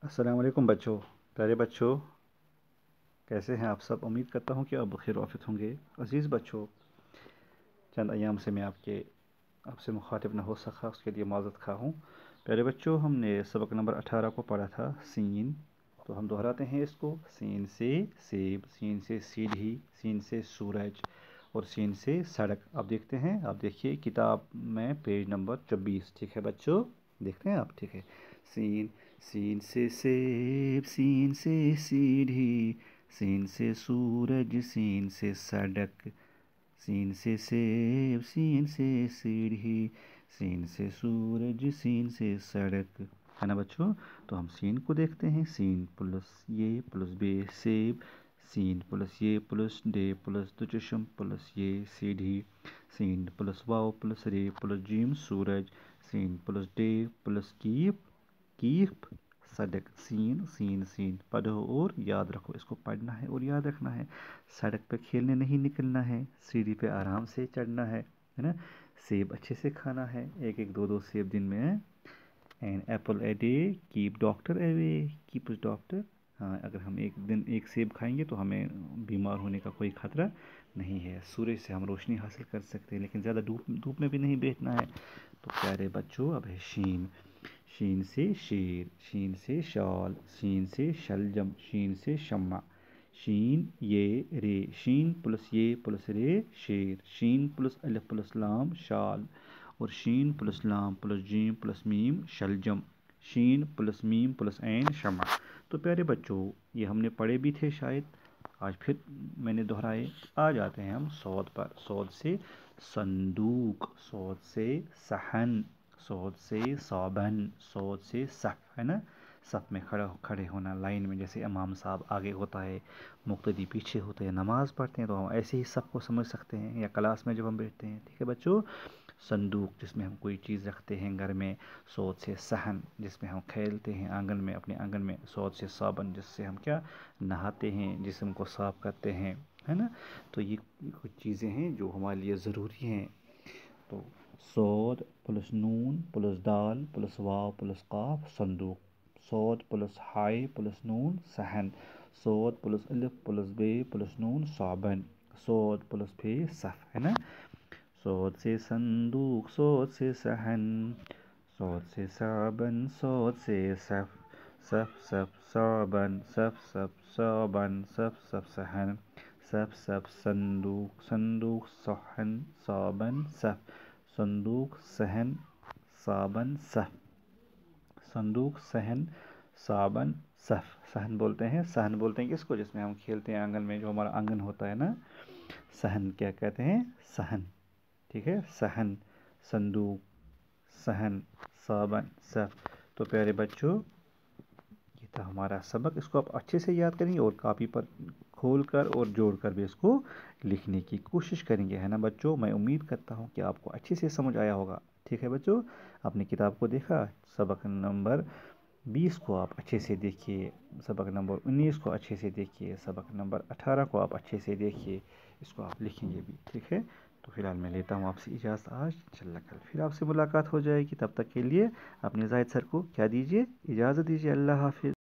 السلام علیکم بچوں، پیارے بچوں، کیسے ہیں آپ سب؟ امید کرتا ہوں کہ آپ بخیر و عافیت ہوں گے۔ عزیز بچوں، چند ایام سے میں آپ سے مخاطب نہ ہو سکا، اس کے لیے معذرت خواہ ہوں۔ پیارے بچوں، ہم نے سبق نمبر 18 کو پڑھا تھا، سین۔ تو ہم دہراتے ہیں اس کو: سین سے سیب، سین سے سیڑھی، سین سے سورج، اور سین سے سڑک۔ اب دیکھتے ہیں، آپ دیکھیے کتاب میں پیج نمبر 24، ٹھیک ہے بچوں؟ دیکھتے ہیں آپ، ٹھیک ہے؟ سین، سین سے سیب، سین سے سیڑھی، سین سے سورج، سین سے سڑک، سین سے سیب، سین سے سیڑھی، سین سے سورج، سین سے سڑک، ہے نا بچوں؟ تو ہم سین کو دیکھتے ہیں: سین پلس یہ پلس بے سیب، سین پلس یہ پلس ڈے پلس دو چشم پلس یہ سیڑھی، سین پلس واو پلس رے پلس جیم سورج، سین پلس ڈے پلس کیپ کیپ سڑک۔ سین سین سین، پڑھو اور یاد رکھو، اس کو پڑھنا ہے اور یاد رکھنا ہے۔ سڑک پہ کھیلنے نہیں نکلنا ہے، سیڑھی پہ آرام سے چڑھنا ہے نا؟ سیب اچھے سے کھانا ہے، ایک ایک دو دو سیب دن میں۔ An apple a day keep doctor away, keeps doctor. ہاں، اگر ہم ایک دن ایک سیب کھائیں گے تو ہمیں بیمار ہونے کا کوئی خطرہ نہیں ہے۔ سورج سے ہم روشنی حاصل کر سکتے ہیں، لیکن زیادہ دھوپ میں بھی نہیں بیٹھنا ہے۔ تو پیارے بچوں، اب ہے شین۔ شین سے شیر، شین سے شال، شین سے شلجم، شین سے شمع، شین یہ رے، شین پلس یہ پلس رے شیر، شین پلس الف پلس لام شال، اور شین پلس لام پلس جیم پلس میم شلجم، شین پلس میم پلس عین شمع۔ تو پیارے بچوں، یہ ہم نے پڑھے بھی تھے شاید، آج پھر میں نے دہرائے۔ آ جاتے ہیں ہم صاد پر۔ صاد سے صندوق، صاد سے صحن، صاد سے صابن، صاد سے صف، ہے نا؟ صف میں کھڑے ہونا، لائن میں، جیسے امام صاحب آگے ہوتا ہے، مقتدی پیچھے ہوتے ہیں، نماز پڑھتے ہیں، تو ہم ایسے ہی سب کو سمجھ سکتے ہیں، یا کلاس میں جب ہم بیٹھتے ہیں، ٹھیک ہے بچوں؟ صندوق، جس میں ہم کوئی چیز رکھتے ہیں گھر میں۔ صاد سے صحن، جس میں ہم کھیلتے ہیں آنگن میں، اپنے آنگن میں۔ صاد سے صابن، جس سے ہم کیا نہاتے ہیں، جسم کو صاف کرتے ہیں، ہے نا؟ تو یہ کچھ چیزیں ہیں جو ہمارے لیے ضروری ہیں۔ تو صاد پلس نون پلس دال پلس واو پلس قاف صندوق، صاد پلس ہائے پلس نون صحن، صاد پلس الف پلس بے پلس نون صابن، صاد پلس پھے صف، ہے نا؟ صاد سے صندوق، صاد سے صحن، صاد سے صابن، صاد سے صف، صف صف صابن، صف صف صابن، صف صف صحن، صف صف صندوق، صندوق صحن صابن صف، صندوق صحن صابن صف، صندوق صحن صابن صف۔ صحن بولتے ہیں، صحن بولتے ہیں کس کو؟ جس میں ہم کھیلتے ہیں آنگن میں، جو ہمارا آنگن ہوتا ہے نا، صحن کیا کہتے ہیں؟ صحن، ٹھیک ہے؟ صحن، صندوق، صحن، صابن صف۔ تو پیارے بچوں، یہ تھا ہمارا سبق، اس کو آپ اچھے سے یاد کریں گے اور کاپی پر کھول کر اور جوڑ کر بھی اس کو لکھنے کی کوشش کریں گے، ہے نا بچوں؟ میں امید کرتا ہوں کہ آپ کو اچھے سے سمجھ آیا ہوگا، ٹھیک ہے بچوں؟ اپنی کتاب کو دیکھا، سبق نمبر 20 کو آپ اچھے سے دیکھیے، سبق نمبر 19 کو اچھے سے دیکھیے، سبق نمبر 18 کو آپ اچھے سے دیکھیے، اس کو آپ لکھیں گے بھی، ٹھیک ہے؟ تو فی الحال میں لیتا ہوں آپ سے اجازت آج، انشاءاللہ کل پھر آپ سے ملاقات ہو جائے گی۔ تب تک کے لیے اپنے زاہد سر کو کیا دیجیے؟ اجازت دیجیے۔ اللہ حافظ۔